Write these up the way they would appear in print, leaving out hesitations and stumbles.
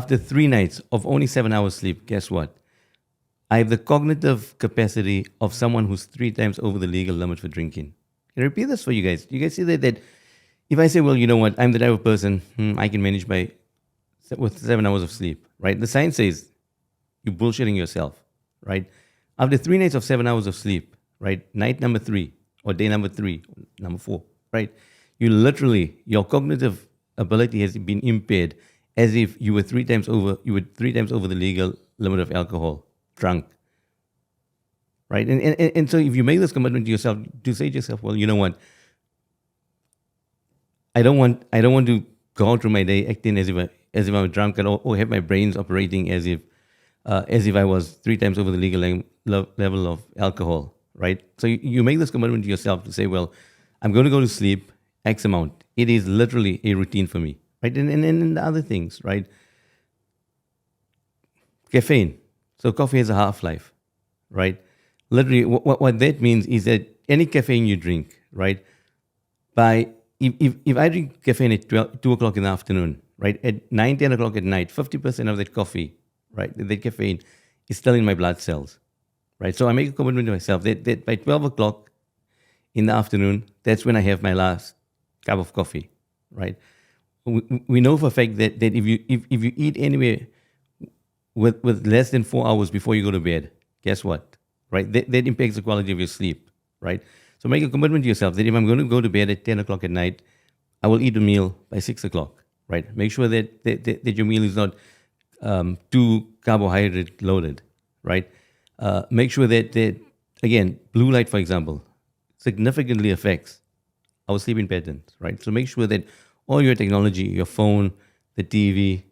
After 3 nights of only 7 hours sleep, guess what? I have the cognitive capacity of someone who's 3 times over the legal limit for drinking. I repeat this for you guys. You guys see that if I say, well, you know what, I'm the type of person, I can manage with 7 hours of sleep, right? The science says you're bullshitting yourself, right? After 3 nights of 7 hours of sleep, right? Night number 3 or day number 3, number 4, right? Your cognitive ability has been impaired as if you were 3 times over the legal limit of alcohol, drunk, right? And so if you make this commitment to yourself, to say to yourself, well, you know what, I don't want to go through my day acting as if I'm drunk or have my brains operating as if I was 3 times over the level of alcohol, right? So you make this commitment to yourself to say, well, I'm going to go to sleep X amount. It is literally a routine for me, right? And the other things, right? Caffeine. So coffee has a half-life, right? Literally, what that means is that any caffeine you drink, right? If I drink caffeine at 2 o'clock in the afternoon, right? At 9, 10 o'clock at night, 50% of that coffee, right? That caffeine is still in my blood cells, right? So I make a commitment to myself that by 12 o'clock in the afternoon, that's when I have my last cup of coffee, right? We know for a fact that if you eat anywhere with less than 4 hours before you go to bed, guess what? Right? That impacts the quality of your sleep, right? So make a commitment to yourself that if I'm going to go to bed at 10 o'clock at night, I will eat a meal by 6 o'clock, right? Make sure that your meal is not too carbohydrate loaded, right? Make sure that, again, blue light, for example, significantly affects our sleeping patterns, right? So make sure that all your technology, your phone, the TV,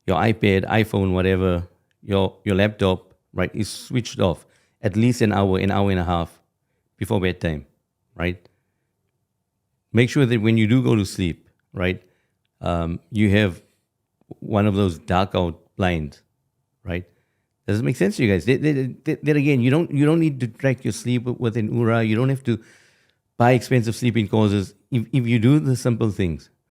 your iPad, iPhone, whatever, your laptop, right, is switched off at least an hour and a half before bedtime, right? Make sure that when you do go to sleep, right, you have one of those dark out blinds, right? Does it make sense to you guys? That again, you don't need to track your sleep with an Oura. You don't have to buy expensive sleeping causes. If you do the simple things,